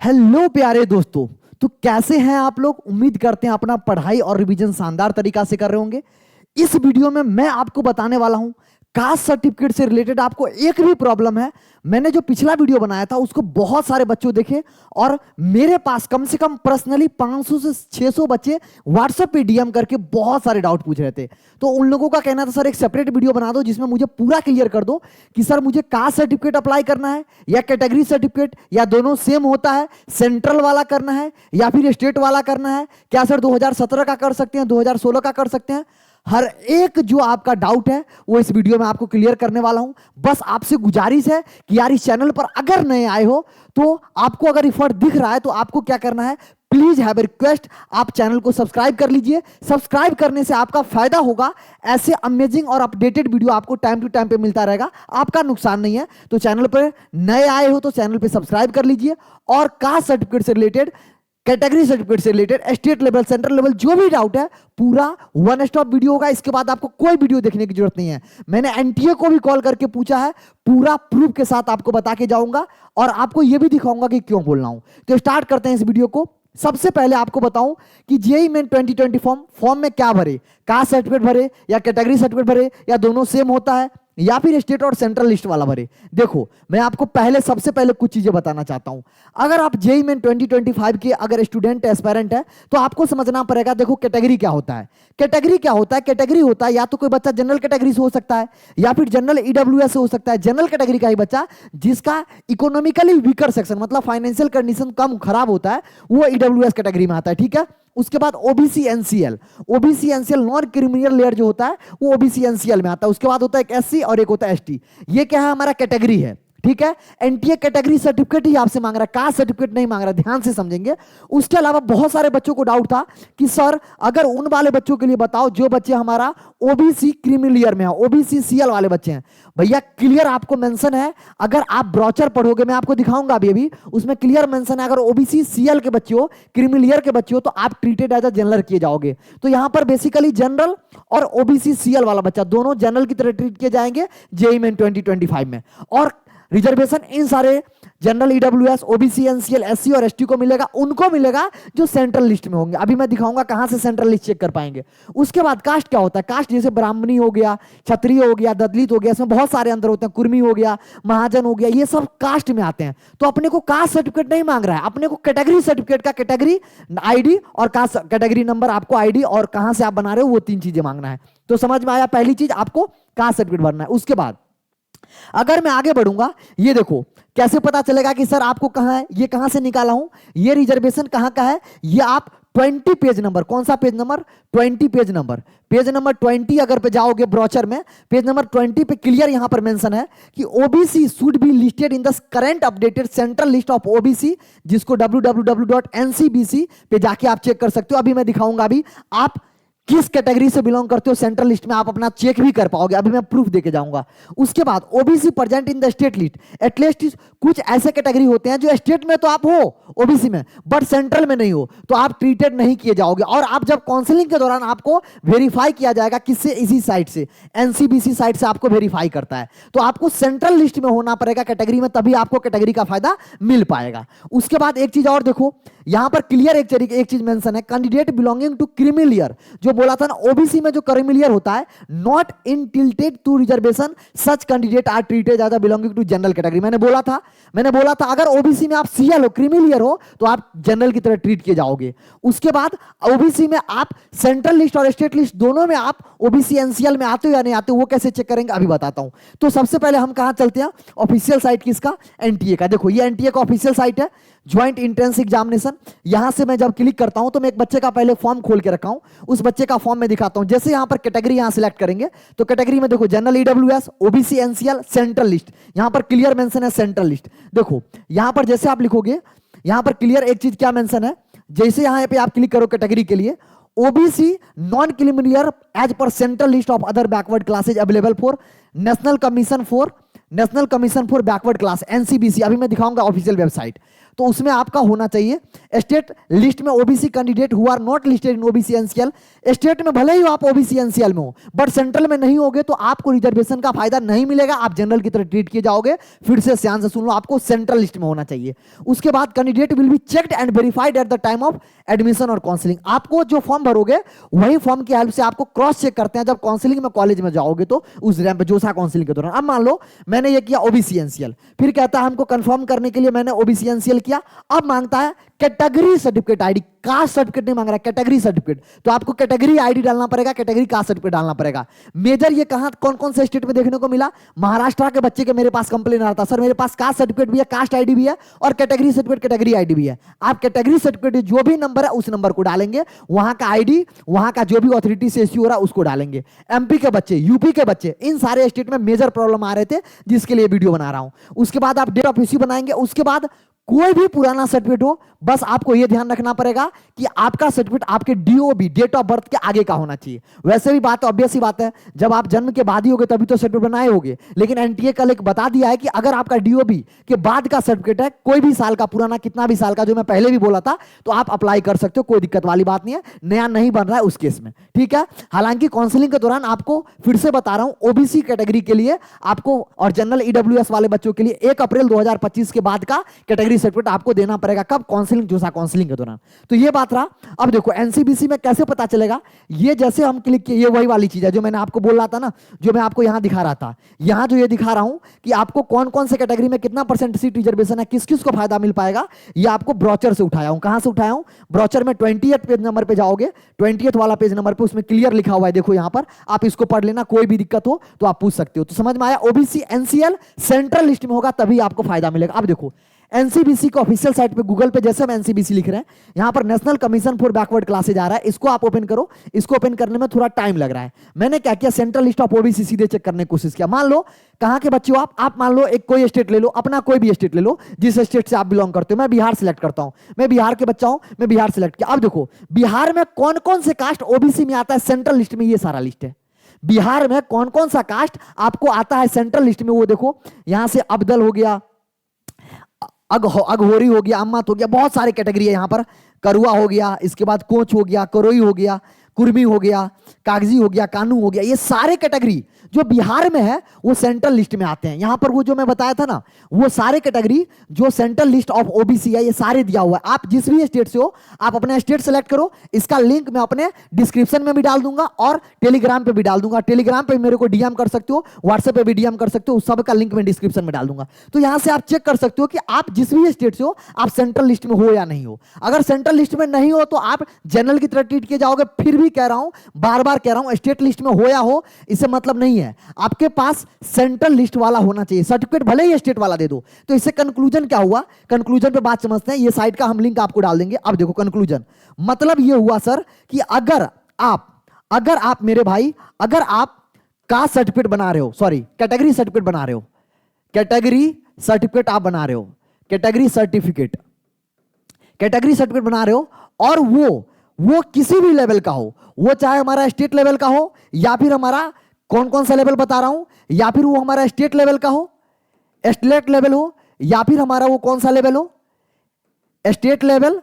Hello प्यारे दोस्तों। तो कैसे हैं आप लोग? उम्मीद करते हैं अपना पढ़ाई और रिवीजन शानदार तरीका से कर रहे होंगे। इस वीडियो में मैं आपको बताने वाला हूं कास्ट सर्टिफिकेट से रिलेटेड आपको एक भी प्रॉब्लम है। मैंने जो पिछला वीडियो बनाया था उसको बहुत सारे बच्चों देखे और मेरे पास कम से कम पर्सनली 500 से 600 बच्चे व्हाट्सएप पे डीएम करके बहुत सारे डाउट पूछ रहे थे। तो उन लोगों का कहना था सर एक सेपरेट वीडियो बना दो जिसमें मुझे पूरा क्लियर कर दो कि सर मुझे कास्ट सर्टिफिकेट अप्लाई करना है या कैटेगरी सर्टिफिकेट या दोनों सेम होता है, सेंट्रल वाला करना है या फिर स्टेट वाला करना है, क्या सर 2017 का कर सकते हैं, 2016 का कर सकते हैं। हर एक जो आपका डाउट है वो इस वीडियो में आपको क्लियर करने वाला हूं। बस आपसे गुजारिश है कि यार इस चैनल पर अगर नए आए हो तो आपको अगर रिफर दिख रहा है तो आपको क्या करना है, प्लीज हैव ए रिक्वेस्ट, आप चैनल को सब्सक्राइब कर लीजिए। सब्सक्राइब करने से आपका फायदा होगा, ऐसे अमेजिंग और अपडेटेड वीडियो आपको टाइम टू टाइम पे मिलता रहेगा, आपका नुकसान नहीं है। तो चैनल पर नए आए हो तो चैनल पे सब्सक्राइब कर लीजिए और कास्ट सर्टिफिकेट से रिलेटेड, कैटेगरी सर्टिफिकेट से related, state level, central level जो भी डाउट है पूरा वन स्टॉप वीडियो होगा। इसके बाद आपको कोई वीडियो देखने की जरूरत नहीं है। मैंने एनटीए को भी कॉल करके पूछा है, पूरा प्रूफ के साथ आपको बता के जाऊंगा और आपको यह भी दिखाऊंगा कि क्यों बोल रहा हूं। तो स्टार्ट करते हैं इस वीडियो को। सबसे पहले आपको बताऊं कि जेईई मेन 2020 फॉर्म में क्या भरे, कास्ट सर्टिफिकेट भरे या कैटेगरी सर्टिफिकेट भरे या दोनों सेम होता है या फिर स्टेट और सेंट्रल लिस्ट वाला भरे। देखो मैं आपको सबसे पहले कुछ चीजें बताना चाहता हूं। अगर आप जेईई मेन 2025 के अगर स्टूडेंट एस्पायरेंट है तो आपको समझना पड़ेगा। देखो कैटेगरी क्या होता है, कैटेगरी क्या होता है, कैटेगरी होता है या तो कोई बच्चा जनरल कैटेगरी से हो सकता है या फिर जनरल ईडब्ल्यूएस से हो सकता है। जनरल कैटेगरी का ही बच्चा जिसका इकोनॉमिकली वीकर सेक्शन मतलब फाइनेंशियल कंडीशन कम खराब होता है वो ईडब्ल्यूएस कैटेगरी में आता है, ठीक है। उसके बाद OBC NCL, OBC NCL non criminal layer जो होता है वो ओबीसी एनसीएल में आता है। उसके बाद होता है एक एससी और एक होता है एसटी। ये क्या है, हमारा कैटेगरी है, ठीक है। एनटीए कैटेगरी सर्टिफिकेट ही आपसे मांग रहा है, कास्ट सर्टिफिकेट नहीं मांग रहा, ध्यान से समझेंगे। उसके अलावा बहुत सारे बच्चों को डाउट था कि सर अगर उन वाले बच्चों के लिए बताओ जो बच्चे हमारा ओबीसी क्रीमी लेयर में है, ओबीसी सीएल वाले बच्चे हैं। भैया क्लियर आपको मेंशन है, अगर आप ब्रोचर पढ़ोगे मैं आपको दिखाऊंगा अभी उसमें क्लियर मेंशन है, अगर ओबीसी सीएल के बच्चे हो, क्रीमी लेयर के बच्चे हो तो आप ट्रीटेड एज अ जनरल किए जाओगे। तो यहां पर बेसिकली जनरल और ओबीसी सीएल वाला बच्चा दोनों जनरल की तरह ट्रीट किए जाएंगे जेईई मेन 2025 में। और रिजर्वेशन इन सारे general EWS, OBC NCL, SC और एसटी को मिलेगा, उनको मिलेगा जो सेंट्रल लिस्ट में होंगे। अभी मैं दिखाऊंगा कहां से सेंट्रल लिस्ट चेक कर पाएंगे। उसके बाद कास्ट क्या होता है, कास्ट जैसे ब्राह्मणी हो गया, क्षत्रिय हो गया, दलित हो गया, इसमें बहुत सारे अंतर होते हैं, कुर्मी हो गया, महाजन हो गया, ये सब कास्ट में आते हैं। तो अपने को कास्ट सर्टिफिकेट नहीं मांग रहा है, अपने को कैटेगरी सर्टिफिकेट का कैटेगरी आईडी और कास्ट कैटेगरी नंबर, आपको आईडी और कहां से आप बना रहे हो वो 3 चीजें मांगना है। तो समझ में आया, पहली चीज आपको कास्ट सर्टिफिकेट भरना है। उसके बाद अगर मैं आगे बढ़ूंगा, ये देखो कैसे पता चलेगा कि सर आपको कहां है, ये कहां से निकाला हूं, ये रिजर्वेशन कहां का है, ये आप 20 पेज नंबर, कौन सा page number, 20 page number, page number 20 अगर पे जाओगे ब्रोचर में, पेज नंबर 20 पे क्लियर यहां पर मेंशन है कि OBC should be listed in the current updated central list of OBC, जिसको www.ncbc पे जाके आप चेक कर सकते हो। अभी मैं दिखाऊंगा अभी आप किस कैटेगरी से बिलोंग करते हो, सेंट्रल लिस्ट में आप अपना चेक भी कर पाओगे, अभी मैं प्रूफ देके जाऊंगा। उसके बाद OBC present in the state list, at least कुछ ऐसे कैटेगरी होते हैं जो स्टेट में तो आप हो ओबीसी में बट सेंट्रल में नहीं हो, तो आप ट्रीटेड नहीं किए जाओगे। और आप जब काउंसलिंग के दौरान आपको वेरीफाई किया जाएगा किससे, इसी साइट से, एनसीबीसी साइट से आपको वेरीफाई करता है, तो आपको सेंट्रल लिस्ट में होना पड़ेगा कैटेगरी में, तभी आपको कैटेगरी का फायदा मिल पाएगा। उसके बाद एक चीज और देखो, यहां पर क्लियर एक चीज मेंशन है, candidate belonging to creamy layer, जो बोला था ना ओबीसी में जो क्रीमी लेयर होता है, not entitled to reservation, such candidate are treated as belonging to general category. मैंने बोला था अगर ओबीसी में आप सीएल हो, क्रीमी लेयर हो, तो आप जनरल की तरह ट्रीट किए जाओगे। उसके बाद ओबीसी में आप सेंट्रल लिस्ट और स्टेट लिस्ट दोनों में आप ओबीसी एनसीएल में आते हो या नहीं आते हो, वो कैसे चेक करेंगे अभी बताता हूं। तो सबसे पहले हम कहां चलते हैं, ऑफिशियल साइट किसका, एनटीए का। देखो ये एनटीए का ऑफिशियल साइट है, ज्वाइंट एंट्रेंस एग्जामिनेशन। यहां से मैं जब क्लिक करता हूं तो मैं एक बच्चे का पहले फॉर्म खोल के रखा हूं, उस बच्चे का फॉर्म में दिखाता हूं। जैसे यहां पर कैटेगरी यहां सिलेक्ट करेंगे तो कैटेगरी में देखो general EWS, OBC NCL, central list, यहां पर क्लियर मेंशन है सेंट्रल लिस्ट। देखो यहां पर जैसे आप लिखोगे, यहां पर क्लियर एक चीज क्या मेंशन है, जैसे यहां पे आप क्लिक करो कैटेगरी के लिए, OBC non criminal as per central list of other backward classes available for national commission for backward class, NCBC. अभी मैं दिखाऊंगा ऑफिशियल वेबसाइट। तो उसमें आपका होना चाहिए स्टेट लिस्ट में OBC candidate who are not listed in OBC NCL. State में भले ही आप ओबीसी एनसीएल में हो बट सेंट्रल में नहीं होगे तो आपको रिजर्वेशन का फायदा नहीं मिलेगा, आप जनरल की तरह ट्रीट किए जाओगे। फिर से ध्यान से सुन लो, आपको सेंट्रल लिस्ट में होना चाहिए। उसके बाद candidate will be checked and verified at the time of admission और काउंसलिंग। आपको जो फॉर्म भरोगे वही फॉर्म की हेल्प से आपको क्रॉस चेक करते हैं जब काउंसलिंग में कॉलेज में जाओगे तो उस रैंक पे जोसा काउंसलिंग के दौरान। अब मान लो मैंने ये किया ओबीसी एनसीएल, फिर कहता है हमको कंफर्म करने के लिए मैंने ओबीसी एनसीएल किया, अब मांगता है category certificate ID. Caste certificate नहीं मांग रहा, कैटेगरी सर्टिफिकेट। तो आपको कैटेगरी आईडी डालना पड़ेगा, कैटेगरी कास्ट सर्टिफिकेट डालना पड़ेगा। मेजर ये कहां कौन कौन से स्टेट में देखने को मिला, महाराष्ट्र के बच्चे के मेरे पास कंप्लेन आता सर मेरे पास कास्ट सर्टिफिकेट भी है, कास्ट आईडी भी है और कैटेगरी सर्टिफिकेट कैटेगरी आईडी भी है। आप कैटेगरी सर्टिफिकेट जो भी नंबर है उस नंबर को डालेंगे, वहां का आईडी वहां का जो भी अथॉरिटी से इश्यू हो रहा है उसको डालेंगे। एमपी के बच्चे, यूपी के बच्चे, इन सारे स्टेट में मेजर प्रॉब्लम आ रहे थे जिसके लिए वीडियो बना रहा हूं। उसके बाद आप डेट ऑफ इश्यू बनाएंगे। उसके बाद कोई भी पुराना सर्टिफिकेट हो, बस आपको यह ध्यान रखना पड़ेगा कि आपका सर्टिफिकेट आपके डीओबी डेट ऑफ बर्थ के आगे का होना चाहिए। वैसे भी बात ऑब्वियस ही बात है, जब आप जन्म के बाद ही होगे तभी तो सर्टिफिकेट बनाए होगे, लेकिन एनटीए कल एक बता दिया है कि अगर आपका डीओबी के बाद का सर्टिफिकेट है, कोई भी साल का पुराना, कितना भी साल का, जो मैं पहले भी बोला था, तो आप अप्लाई कर सकते हो, कोई दिक्कत वाली बात नहीं है। नया नहीं बन रहा है उस केस में, ठीक है। हालांकि काउंसलिंग के दौरान आपको फिर से बता रहा हूं, ओबीसी कैटेगरी के लिए आपको और जनरल ईडब्ल्यूएस वाले बच्चों के लिए 1 अप्रैल 2025 के बाद का कैटेगरी सर्टिफिकेट आपको देना पड़ेगा। कब? काउंसलिंग, जोसा काउंसलिंग के दौरान। तो ये बात रहा। अब देखो एनसीबीसी में कैसे पता चलेगा, ये जैसे हम क्लिक किए, ये वही वाली चीज है जो मैंने आपको बोल रहा था ना, जो मैं आपको यहां दिखा रहा था। यहां जो ये दिखा रहा हूं कि आपको कौन कौन से कैटेगरी में कितना % सीट रिजर्वेशन है, किस किस को फायदा मिल पाएगा, ये आपको ब्रोचर से उठाया हूं। कहां से उठाया हूं? ब्रोचर में 20th पेज नंबर पे जाओगे, 20th वाला पेज नंबर पे, उसमें क्लियर लिखा हुआ है, देखो यहां पर, आप इसको पढ़ लेना, कोई भी दिक्कत हो तो आप पूछ सकते हो। तो समझ में आया, ओबीसी एनसीएल सेंट्रल लिस्ट में होगा तभी आपको फायदा मिलेगा। अब देखो एनसीबीसी को ऑफिशियल साइट पे गूगल पे जैसे हम एनसीबीसी लिख रहे हैं, यहां पर national commission for backward classes आ रहा है, इसको आप ओपन करो। इसको ओपन करने में थोड़ा टाइम लग रहा है। मैंने क्या किया, सेंट्रल लिस्ट ऑफ ओबीसी सीधे चेक करने की कोशिश किया। मान लो कहां के बच्चे हो आप मान लो एक कोई स्टेट ले लो, अपना कोई भी स्टेट ले लो जिस स्टेट से आप बिलोंग करते हो। मैं बिहार सिलेक्ट करता हूं, मैं बिहार के बच्चा हूं, मैं बिहार सिलेक्ट किया। अब देखो बिहार में कौन कौन से कास्ट ओबीसी में आता है सेंट्रल लिस्ट में, ये सारा लिस्ट है। बिहार में कौन कौन सा कास्ट आपको आता है सेंट्रल लिस्ट में, वो देखो। यहां से अब्दल हो गया, अघोरी हो गया, अम्मत हो गया, बहुत सारे कैटेगरी है यहां पर। करुआ हो गया, इसके बाद कोच हो गया, करोई हो गया, कुर्मी हो गया, कागजी हो गया, कानू हो गया। ये सारे कैटेगरी जो बिहार में है वो सेंट्रल लिस्ट में आते हैं। यहां पर वो जो मैं बताया था ना, वो सारे कैटेगरी जो सेंट्रल लिस्ट ऑफ ओबीसी है, ये सारे दिया हुआ है। आप जिस भी स्टेट से हो, आप अपना स्टेट सेलेक्ट करो। इसका लिंक मैं अपने डिस्क्रिप्शन में भी डाल दूंगा और टेलीग्राम पे भी डाल दूंगा। टेलीग्राम पे मेरे को डीएम कर सकते हो, व्हाट्सएप पे भी डीएम कर सकते हो, उस सब का लिंक मैं डिस्क्रिप्शन में डाल दूंगा। तो यहां से आप चेक कर सकते हो कि आप जिस भी स्टेट से हो, आप सेंट्रल लिस्ट में हो या नहीं हो। अगर सेंट्रल लिस्ट में नहीं हो तो आप जनरल की तरह ट्रीट किए जाओगे। फिर भी कह रहा हूं, बार बार कह रहा हूं, स्टेट लिस्ट में हो या हो इससे मतलब नहीं है, आपके पास सेंट्रल लिस्ट वाला होना चाहिए। सर्टिफिकेट भले ही स्टेट वाला दे दो। तो इससे कंक्लूजन क्या हुआ, कंक्लूजन पे बात समझते हैं। ये साइट का हम लिंक आपको डाल देंगे। अब देखो कंक्लूजन मतलब ये हुआ सर कि अगर आप मेरे भाई, अगर आप कास्ट सर्टिफिकेट बना रहे हो, सॉरी कैटेगरी सर्टिफिकेट बना रहे हो, कैटेगरी सर्टिफिकेट आप बना रहे हो, कैटेगरी सर्टिफिकेट बना रहे हो, और वो किसी भी लेवल का हो, वो चाहे हमारा स्टेट लेवल का हो या फिर हमारा कौन कौन सा लेवल बता रहा हूं, या फिर वो हमारा स्टेट लेवल का हो, स्टेट लेवल हो, या फिर हमारा वो कौन सा लेवल हो, स्टेट लेवल,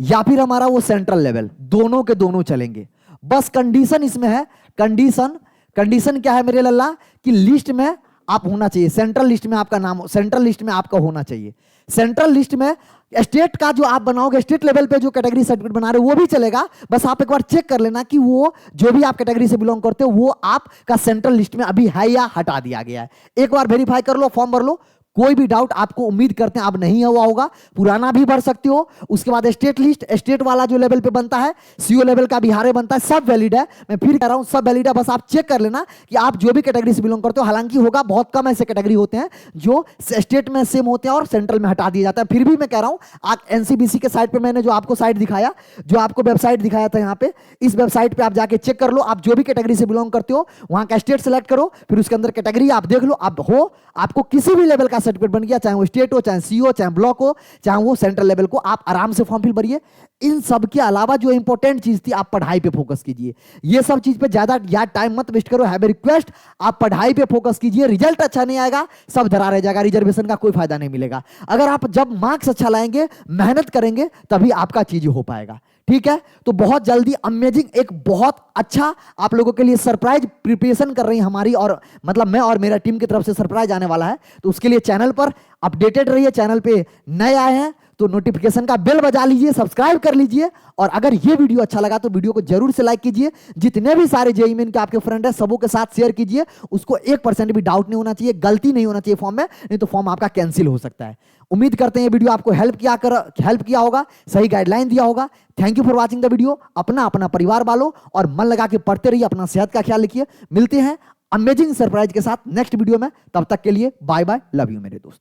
या फिर हमारा वो सेंट्रल लेवल, दोनों के दोनों चलेंगे। बस कंडीशन इसमें है, कंडीशन क्या है मेरे लल्ला, कि लिस्ट में आप होना चाहिए, सेंट्रल लिस्ट में आपका नाम, सेंट्रल लिस्ट में आपका होना चाहिए। सेंट्रल लिस्ट में स्टेट का जो आप बनाओगे, स्टेट लेवल पे जो कैटेगरी सर्टिफिकेट बना रहे हो वो भी चलेगा। बस आप एक बार चेक कर लेना कि वो जो भी आप कैटेगरी से बिलोंग करते हो वो आपका सेंट्रल लिस्ट में अभी है या हटा दिया गया है। एक बार वेरीफाई कर लो, फॉर्म भर लो। कोई भी डाउट आपको उम्मीद करते हैं अब नहीं हुआ होगा, पुराना भी भर सकते हो। उसके बाद स्टेट लिस्ट, स्टेट वाला जो लेवल पे बनता है, सीओ लेवल का बिहार में बनता है, सब वैलिड है। मैं फिर कह रहा हूं सब वैलिड है। बस आप चेक कर लेना कि आप जो भी कैटेगरी से बिलोंग करते हो, हालांकि होगा बहुत कम ऐसे कैटेगरी होते हैं जो स्टेट में सेम होते हैं और सेंट्रल में हटा दिया जाता है। फिर भी मैं कह रहा हूं, आप एनसीबीसी के साइट पर मैंने जो आपको साइट दिखाया, जो आपको वेबसाइट दिखाया था यहाँ पे, इस वेबसाइट पर आप जाके चेक कर लो। आप जो भी कैटेगरी से बिलोंग करते हो वहां का स्टेट सेलेक्ट करो, फिर उसके अंदर कैटेगरी आप देख लो। आप हो, आपको किसी भी लेवल का कास्ट सर्टिफिकेट बन गया, चाहे वो स्टेट हो, चाहे सी हो, चाहे ब्लॉक हो, चाहे वो सेंट्रल लेवल को, आप आराम से फॉर्म फिल भरिए। इन सब के अलावा जो इंपॉर्टेंट चीज थी, आप पढ़ाई पे फोकस कीजिए। ये सब चीज पे ज्यादा यार टाइम मत वेस्ट करो। हैव ए रिक्वेस्ट, आप पढ़ाई पे फोकस कीजिए। रिजल्ट अच्छा नहीं आएगा, सब धरा रह जाएगा, रिजर्वेशन का कोई फायदा नहीं मिलेगा। अगर आप जब मार्क्स अच्छा लाएंगे, मेहनत करेंगे, तभी आपका चीज हो पाएगा। ठीक है, तो बहुत जल्दी अमेजिंग एक बहुत अच्छा आप लोगों के लिए सरप्राइज प्रिपरेशन कर रही है हमारी, और मतलब मैं और मेरा टीम की तरफ से सरप्राइज आने वाला है। तो उसके लिए चैनल पर अपडेटेड रहिए। चैनल पे नए आए हैं तो नोटिफिकेशन का बेल बजा लीजिए, सब्सक्राइब कर लीजिए। और अगर ये वीडियो अच्छा लगा तो वीडियो को जरूर से लाइक कीजिए। जितने भी सारे जेईई मेन के आपके फ्रेंड हैं, सबों के साथ शेयर कीजिए। उसको 1% भी डाउट नहीं होना चाहिए, गलती नहीं होना चाहिए फॉर्म में, नहीं तो फॉर्म आपका कैंसिल हो सकता है। उम्मीद करते हैं ये वीडियो आपको हेल्प किया होगा, सही गाइडलाइन दिया होगा। Thank you for watching the video. अपना परिवार वालों और मन लगा के पढ़ते रहिए, अपना सेहत का ख्याल रखिए। मिलते हैं अमेजिंग सरप्राइज के साथ नेक्स्ट वीडियो में। तब तक के लिए बाय बाय, लव यू मेरे दोस्त।